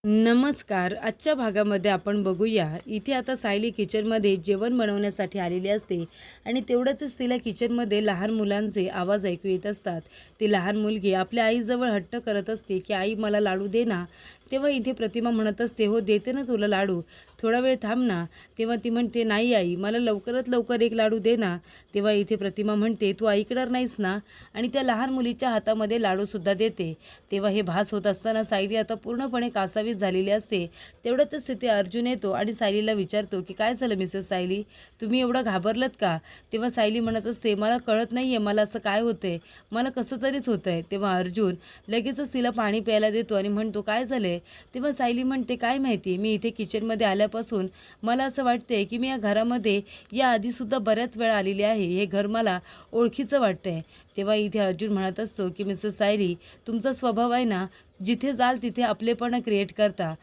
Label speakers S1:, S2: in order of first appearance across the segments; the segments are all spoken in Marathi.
S1: नमस्कार. आजच्या भागामध्ये आपण बघूया. इथे आता सायली किचनमध्ये जेवण बनवण्यासाठी आलेली असते आणि तेवढ्यातच तिला किचनमध्ये लहान मुलांचे आवाज ऐकू येत असतात. ती लहान मुलगी आपल्या आईजवळ हट्ट करत असते की आई मला लाडू दे ना. तेव्हा इथे प्रतिमा म्हणत असते, हो देते ना तुला लाडू, थोडा वेळ थांब ना. तेव्हा ती म्हणते, नाही आई, मला लवकरात लवकर एक लाडू दे ना. तेव्हा इथे प्रतिमा म्हणते, तू ऐकणार नाहीस ना, आणि त्या लहान मुलीच्या हातामध्ये लाडूसुद्धा देते. तेव्हा हे भास होत असताना सायली आता पूर्णपणे कासावीस झालेली असते. तेवढ्यातच तिथे अर्जुन येतो आणि सायलीला विचारतो की काय झालं मिसेस सायली, तुम्ही एवढं घाबरलत का. तेव्हा सायली म्हणत असते, मला कळत नाही आहे मला असं काय होतंय, मला कसं तरीच होतं आहे. तेव्हा अर्जुन लगेचच तिला पाणी प्यायला देतो आणि म्हणतो, काय झालं आहे. तेव्हा सायली म्हणते, काय माहिती, मी इथे किचनमध्ये आल्यापासून मला असं वाटतंय की मी या घरामध्ये या आधीसुद्धा बऱ्याच वेळा आलेली आहे, हे घर मला ओळखीचं वाटतंय. तेव्हा इथे अर्जुन म्हणत असतो की मिसेस सायली, तुमचा स्वभाव आहे ना, जिथे जाल तिथे आपलेपणा क्रिएट करता,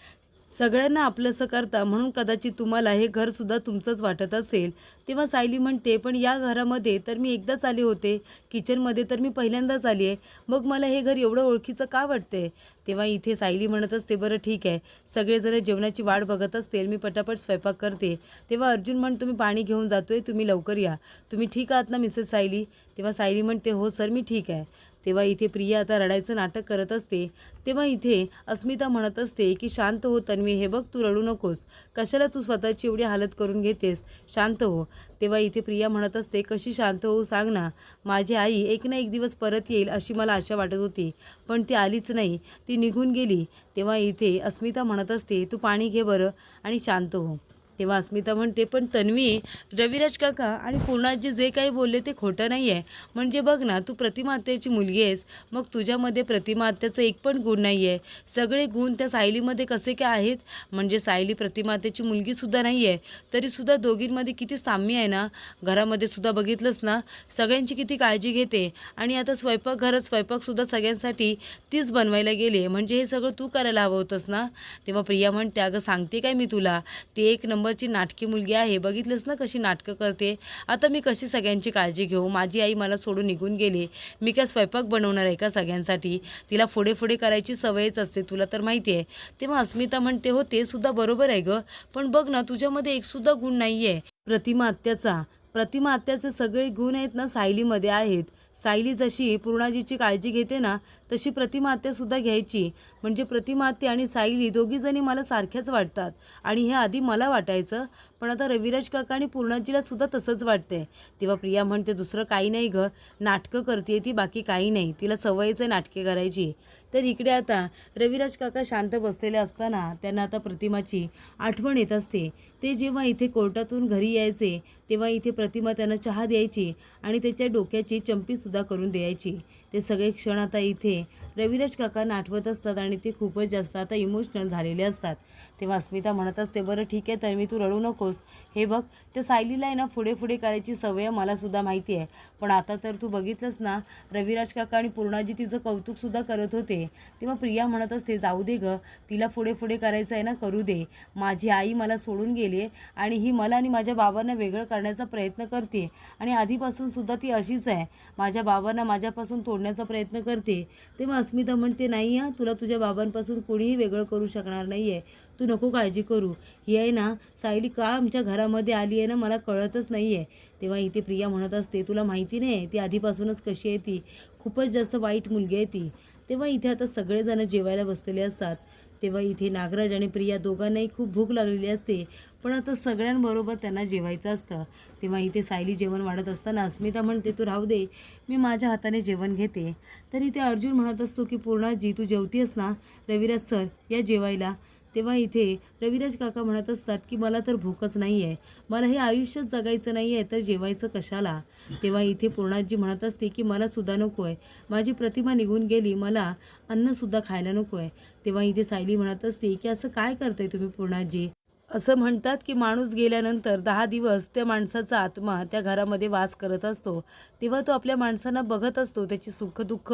S1: सगळ्यांना आपलंसं करता, म्हणून कदाचित तुम्हाला हे घरसुद्धा तुमचंच वाटत असेल. तेव्हा सायली म्हणते, पण या घरामध्ये तर मी एकदाच आले होते, किचनमध्ये तर मी पहिल्यांदाच आली आहे, मग मला हे घर एवढं ओळखीचं का वाटतंय. तेव्हा इथे सायली म्हणत असते, बरं ठीक आहे, सगळेजण जेवणाची वाट बघत असतील, मी पटापट स्वयंपाक करते. तेव्हा अर्जुन म्हणतो, मी पाणी घेऊन जातोय, तुम्ही लवकर या. तुम्ही ठीक आहात ना मिसेस सायली. तेव्हा सायली म्हणते, हो सर मी ठीक आहे. तेव्हा इथे प्रिया आता रडायचं नाटक करत असते. तेव्हा इथे अस्मिता म्हणत असते की शांत हो तन्वी, हे बघ तू रडू नकोस, कशाला तू स्वतःची एवढी हालत करून घेतेस, शांत हो. तेव्हा इथे प्रिया म्हणत असते, कशी शांत होऊ सांग ना, माझी आई एक ना एक दिवस परत येईल अशी मला आशा वाटत होती, पण ती आलीच नाही, ती निघून गेली. तेव्हा इथे अस्मिता म्हणत असते, तू पाणी घे बरं आणि शांत हो. तेव्हा अस्मिता म्हणते, पण तन्वी, रविराज काका आणि पूर्णाजी जे काही बोलले ते खोटं नाही आहे. म्हणजे बघ ना, तू प्रतिमा आत्याची मुलगी आहेस, मग तुझ्यामध्ये प्रतिमा आत्याचं एक पण गुण नाही आहे. सगळे गुण त्या सायलीमध्ये कसे काय आहेत. म्हणजे सायली प्रतिमा आत्याची मुलगीसुद्धा नाही आहे, तरीसुद्धा दोघींमध्ये किती साम्य आहे ना. घरामध्ये सुद्धा बघितलंस ना, सगळ्यांची किती काळजी घेते, आणि आता स्वयंपाकघरात स्वयंपाकसुद्धा सगळ्यांसाठी तीच बनवायला गेली, म्हणजे हे सगळं तू करायला हवं होतंस ना. तेव्हा प्रिया म्हणते, अगं सांगते काय मी तुला, ती एक नंबरची नाटकी मुलगी आहे, बघितलंस ना कशी नाटकं करते. आता मी कशी सगळ्यांची काळजी घेऊ, माझी आई मला सोडून निघून गेली, मी काय स्वयंपाक बनवणार आहे का सगळ्यांसाठी. तिला पुढे पुढे करायची सवयच असते, तुला तर माहिती आहे. तेव्हा अस्मिता म्हणते, हो ते सुद्धा बरोबर आहे गं, पण बघ ना तुझ्यामध्ये एकसुद्धा गुण नाही आहे प्रतिमा आत्याचा. प्रतिमा आत्याचे सगळे गुण आहेत ना सायलीमध्ये आहेत. सायली जशी पूर्णाजीची काळजी घेते ना, तशी प्रतिमा आत्यासुद्धा घ्यायची. म्हणजे प्रतिमा आत्या आणि सायली दोघीजणी मला सारख्याच वाटतात, आणि हे आधी मला वाटायचं, पण आता रविराज काका आणि पूर्णाजीला सुद्धा तसंच वाटतंय. तेव्हा प्रिया म्हणते, दुसरं काही नाही गं, नाटकं करते ती, बाकी काही नाही, तिला सवयच आहे नाटके करायची. तर इकडे आता रविराज काका शांत बसलेले असताना त्यांना आता प्रतिमाची आठवण येत असते. ते जेव्हा इथे कोर्टातून घरी यायचे तेव्हा इथे प्रतिमा त्यांना चहा द्यायची आणि त्याच्या डोक्याची चंपीसुद्धा करून द्यायची. ते सगळे क्षण आता इथे रविराज काकांना आठवत असतात आणि ते खूपच जास्त आता इमोशनल झालेले असतात. तेव्हा अस्मिता म्हणत असते, बरं ठीक आहे तन्वी, तू रडू नकोस. हे बघ, त्या सायलीला आहे ना पुढे पुढे करायची सवय मलासुद्धा माहिती आहे, पण आता तर तू बघितलंस ना, रविराज काका आणि पूर्णाजी तिचं कौतुकसुद्धा करत होते. तेव्हा प्रिया म्हणत असते, जाऊ दे गं, तिला पुढे पुढे करायचं आहे ना, करू दे. माझी आई मला सोडून गेली आहे आणि ही मला आणि माझ्या बाबांना वेगळं करण्याचा प्रयत्न करते, आणि आधीपासून सुद्धा ती अशीच आहे, माझ्या बाबांना माझ्यापासून तोडण्याचा प्रयत्न करते. तेव्हा अस्मिता म्हणते, नाही हां, तुला तुझ्या बाबांपासून कोणीही वेगळं करू शकणार नाही आहे, तू नको काळजी करू. ही आहे ना सायली का आमच्या घरामध्ये आली आहे ना, मला कळतच नाही आहे. तेव्हा इथे प्रिया म्हणत असते, तुला माहिती नाही ती आधीपासूनच कशी आहे, ती खूपच जास्त वाईट मुलगी आहे ती. तेव्हा इथे आता सगळेजण जेवायला बसलेले असतात. तेव्हा इथे नागराज आणि प्रिया दोघांनाही खूप भूक लागलेली असते, पण आता सगळ्यांबरोबर त्यांना जेवायचं असतं. तेव्हा इथे सायली जेवण वाढत असताना अस्मिता म्हणते, तू राहू दे, मी माझ्या हाताने जेवण घेते. तर इथे अर्जुन म्हणत असतो की पूर्णाजी, तू जेवतीस ना, रविराज सर या जेवायला. तेव्हा इथे रविराज काका म्हणत असतात की मला तर भूकच नाही आहे, मला हे आयुष्यच जगायचं नाही आहे, तर जेवायचं कशाला. तेव्हा इथे पूर्णाजी म्हणत असते की मला सुद्धा नको आहे, माझी प्रतिमा निघून गेली, मला अन्नसुद्धा खायला नको आहे. तेव्हा इथे सायली म्हणत असते की असं काय करताय तुम्ही पूर्णाजी, असं म्हणतात की माणूस गेल्यानंतर 10 दिवस त्या माणसाचा आत्मा त्या घरामध्ये वास करत असतो. तेव्हा तो आपल्या माणसांना बघत असतो, त्याची सुख-दुःख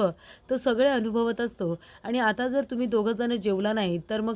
S1: तो सगळे अनुभवत असतो. आणि आता जर तुम्ही दोघंजणं जेवला नाही, तर मग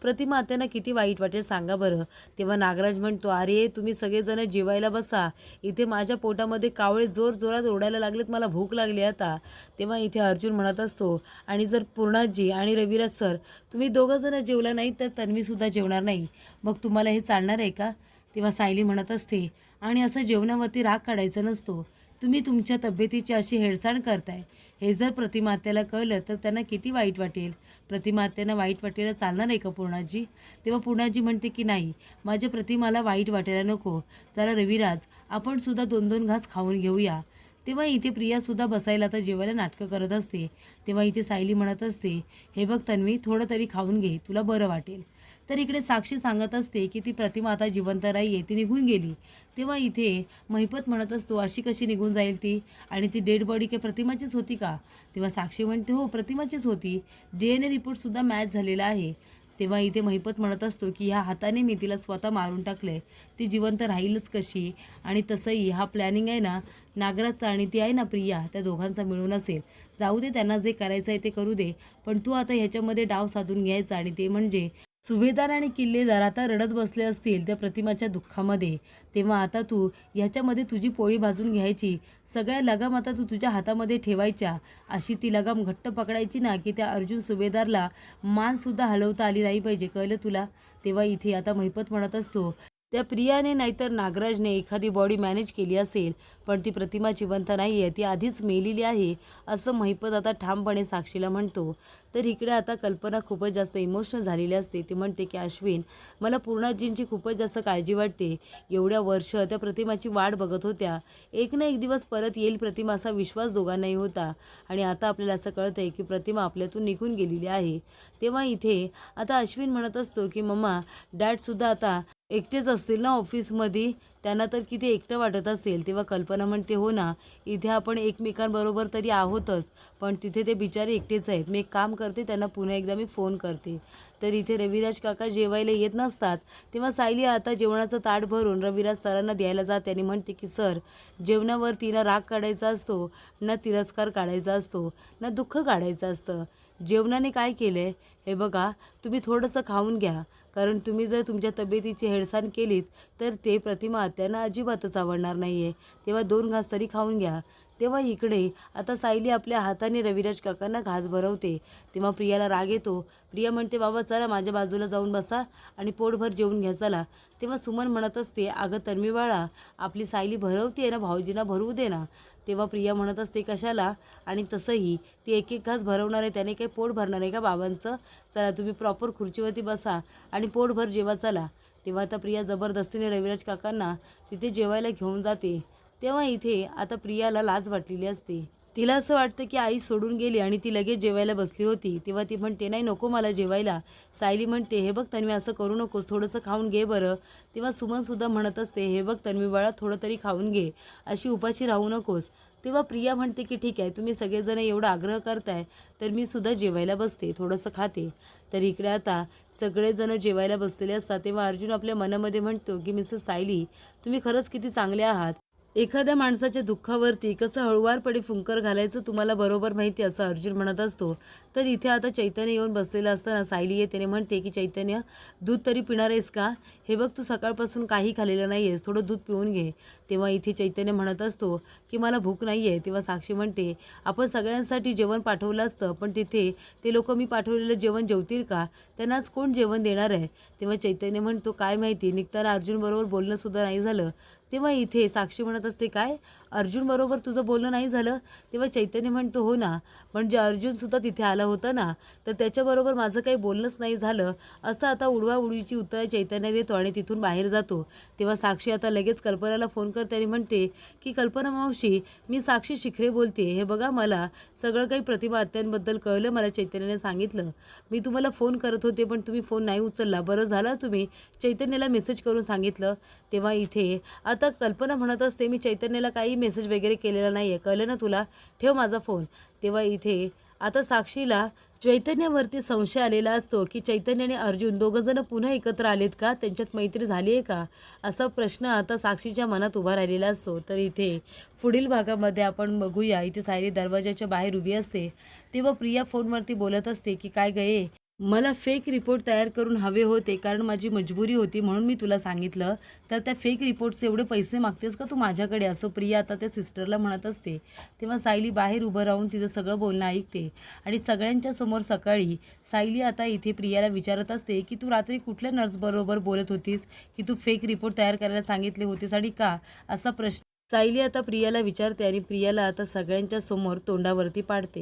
S1: प्रतिमा त्यांना किती वाईट वाटेल सांगा बरं. तेव्हा नागराज म्हणतो, "अरे तुम्ही सगळेजण जेवायला बसा. इथे माझ्या पोटामध्ये कावळे जोरजोरात ओरडायला लागलेत, मला भूक लागली आता." तेव्हा इथे अर्जुन म्हणत असतो, "आणि जर पूर्णाजी आणि रविराज सर तुम्ही दोघंजणं जेवला नाही, तर तन्वीसुद्धा जेवणार नाही. मग तुम्हाला हे चालणार आहे का?" तेव्हा सायली म्हणत असते, "आणि असं जेवणावरती राग काढायचा नसतो. तुम्ही तुमच्या तब्येतीची अशी हेळसांड करताय. हे जर प्रतिमा आत्याला कळलं तर त्यांना किती वाईट वाटेल. प्रतिमा आत्यांना वाईट वाटायला चालणार आहे का पूर्णाजी?" तेव्हा पूर्णाजी म्हणते की "नाही, माझ्या प्रतिमाला वाईट वाटायला नको. चला रविराज, आपण सुद्धा 2-2 घास खाऊन घेऊया." तेव्हा इथे प्रियासुद्धा बसायला आता जेवायला नाटकं करत असते. तेव्हा इथे सायली म्हणत असते, "हे बघ तन्वी, थोडं तरी खाऊन घे, तुला बरं वाटेल." तर इकडे साक्षी सांगत असते की ती प्रतिमा आता जिवंत नाही आहे, ती निघून गेली. तेव्हा इथे महिपत म्हणत असतो, "अशी कशी निघून जाईल ती? आणि ती डेड बॉडी काही प्रतिमाचीच होती का?" तेव्हा साक्षी म्हणते, "हो, प्रतिमाचीच होती. DNA रिपोर्टसुद्धा मॅच झालेला आहे." तेव्हा इथे महिपत म्हणत असतो की ह्या हाताने मी तिला स्वतः मारून टाकले, ती जिवंत राहीलच कशी? आणि तसंही हा प्लॅनिंग आहे ना नागराजचा आणि ती आहे ना प्रिया, त्या दोघांचा मिळून असेल. जाऊ दे, त्यांना जे करायचं आहे ते करू दे, पण तू आता ह्याच्यामध्ये डाव साधून घ्यायचा. आणि ते म्हणजे सुभेदार आणि किल्लेदार आता रडत बसले असतील त्या प्रतिमाच्या दुःखामध्ये. तेव्हा आता तू ह्याच्यामध्ये तुझी पोळी भाजून घ्यायची. सगळ्या लगाम आता तू तुझ्या हातामध्ये ठेवायच्या. अशी ती लगाम घट्ट पकडायची ना की त्या अर्जुन सुभेदारला मानसुद्धा हलवता आली नाही पाहिजे, कळलं तुला? तेव्हा इथे आता महिपत म्हणत असतो, त्या प्रियाने नाहीतर नागराजने एखादी बॉडी मॅनेज केली असेल, पण ती प्रतिमा जिवंत नाही आहे, ती आधीच मेलेली आहे, असं महिपत आता ठामपणे साक्षीला म्हणतो. तर इकडे आता कल्पना खूपच जास्त इमोशनल झालेली असते. ती म्हणते की "अश्विन, मला पूर्णाजींची खूपच जास्त काळजी वाटते. एवढ्या वर्ष त्या प्रतिमाची वाट बघत होत्या. एक ना एक दिवस परत येईल प्रतिमा, असा विश्वास दोघांनाही होता. आणि आता आपल्याला असं कळतंय की प्रतिमा आपल्यातून निघून गेलेली आहे." तेव्हा इथे आता अश्विन म्हणत असतो की "मम्मा, डॅडसुद्धा आता एकटेच असतील ना ऑफिसमध्ये, त्यांना तर किती एकटं वाटत असेल." तेव्हा कल्पना म्हणते, "हो ना, इथे आपण एकमेकांबरोबर तरी आहोतच, पण तिथे ते बिचारे एकटेच आहेत. मी एक काम करते, त्यांना पुन्हा एकदा मी फोन करते." तर इथे रविराज काका जेवायला येत नसतात. तेव्हा सायली आता जेवणाचं ताट भरून रविराज सरांना द्यायला जाते आणि म्हणते की "सर, जेवणावरती ना राग काढायचा असतो, ना तिरस्कार काढायचा असतो, ना दुःख काढायचं असतं. जेवणाने काय केलंय, हे बघा, तुम्ही थोडंसं खाऊन घ्या. कारण तुम्ही जर तुमच्या तब्येतीची हेळसांड केलीत तर ते प्रतिमा आत्यांना अजिबातच आवडणार नाही आहे. तेव्हा 2 घास तरी खाऊन घ्या." तेव्हा इकडे आता सायली आपल्या हाताने रविराज काकांना घास भरवते. तेव्हा प्रियाला राग येतो. प्रिया म्हणते, "बाबा चला, माझ्या बाजूला जाऊन बसा आणि पोटभर जेवून घ्या चला." तेव्हा सुमन म्हणत असते, "अगं तन्वी बाळा, आपली सायली भरवते ना, भाऊजींना भरवू दे ना." तेव्हा प्रिया म्हणत असते, "कशाला? आणि तसंही ती एक एक घास भरवणार आहे, त्याने काही पोट भरणार आहे का बाबांचं? चला, तुम्ही प्रॉपर खुर्चीवरती बसा आणि पोटभर जेवा चला." तेव्हा आता प्रिया जबरदस्तीने रविराज काकांना तिथे जेवायला घेऊन जाते. तेव्हा इथे आता प्रियाला लाज वाटलेली असते. तिला असं वाटतं की आई सोडून गेली आणि ती लगेच जेवायला बसली होती. तेव्हा ती म्हणते, "नाही, नको मला जेवायला." सायली म्हणते, "हे बघ तन्वी, असं करू नकोस, थोडंसं खाऊन घे बरं." तेव्हा सुमनसुद्धा म्हणत असते, "हे बघ तन्वी बाळा, थोडं तरी खाऊन घे, अशी उपाशी राहू नकोस." तेव्हा प्रिया म्हणते की "ठीक आहे, तुम्ही सगळेजण एवढा आग्रह करताय, तर मी सुद्धा जेवायला बसते, थोडंसं खाते." तर इकडे आता सगळेजण जेवायला बसलेले असतात. तेव्हा अर्जुन आपल्या मनामध्ये म्हणतो की "मिसेस सायली, तुम्ही खरंच किती चांगले आहात. एखाद्या माणसाच्या दुःखावरती कसं हळुवारपणे फुंकर घालायचं तुम्हाला बरोबर माहिती." असं अर्जुन म्हणत असतो. तर इथे आता चैतन्य येऊन बसलेलं असताना सायली येते आणि म्हणते की "चैतन्य, दूध तरी पिणार आहेस का? हे बघ, तू सकाळपासून काही खाल्लेलं नाही आहेस, थोडं दूध पिऊन घे." तेव्हा इथे चैतन्य म्हणत असतो की "मला भूक नाही आहे." तेव्हा साक्षी म्हणते, "आपण सगळ्यांसाठी जेवण पाठवलं असतं, पण तिथे ते लोक मी पाठवलेलं जेवण जेवतील का? त्यांनाच कोण जेवण देणार आहे?" तेव्हा चैतन्य म्हणतो, "काय माहिती, निघताना अर्जुनबरोबर बोलणंसुद्धा नाही झालं." तेव्हा इथे साक्षी म्हणत असते, "काय, अर्जुनबरोबर तुझं बोलणं नाही झालं?" तेव्हा चैतन्य म्हणतो, "हो ना, म्हणजे अर्जुनसुद्धा तिथे आला होता ना, तर त्याच्याबरोबर माझं काही बोलणंच नाही झालं." असं आता उडवाउडवीची उत्तरं चैतन्य देतो आणि तिथून बाहेर जातो. तेव्हा साक्षी आता लगेच कल्पनाला फोन करते आणि म्हणते की "कल्पना मावशी, मी साक्षी शिखरे बोलते. हे बघा, मला सगळं काही प्रतिमा आत्यांबद्दल कळलं, मला चैतन्याने सांगितलं. मी तुम्हाला फोन करत होते, पण तुम्ही फोन नाही उचलला. बरं झालं तुम्ही चैतन्याला मेसेज करून सांगितलं." तेव्हा इथे आता कल्पना म्हणत असते, "मी चैतन्याला काही मेसेज वगैरे केलेला नाही आहे, कळलं ना तुला? ठेव माझा फोन." तेव्हा इथे आता साक्षीला चैतन्यावरती संशय आलेला असतो की चैतन्य आणि अर्जुन दोघंजण पुन्हा एकत्र आलेत का, त्यांच्यात मैत्री झाली आहे का, असा प्रश्न आता साक्षीच्या मनात उभा राहिलेला असतो. तर इथे पुढील भागामध्ये आपण बघूया, इथे सायली दरवाजाच्या बाहेर उभी असते तेव्हा प्रिया फोनवरती बोलत असते की काय गये, मला फेक रिपोर्ट तयार करून हवे होते कारण माझी मजबुरी होती म्हणून मी तुला सांगितलं. तर त्या फेक रिपोर्टचे एवढे पैसे मागतेस का तू माझ्याकडे, असं प्रिया आता त्या सिस्टरला म्हणत असते. तेव्हा सायली बाहेर उभं राहून तिचं सगळं बोलणं ऐकते आणि सगळ्यांच्या समोर सकाळी सायली आता इथे प्रियाला विचारत असते की तू रात्री कुठल्या नर्सबरोबर बोलत होतीस की तू फेक रिपोर्ट तयार करायला सांगितले होतेस आणि का, असा प्रश्न सायली आता प्रियाला विचारते आणि प्रियाला आता सगळ्यांच्या समोर तोंडावरती पाडते.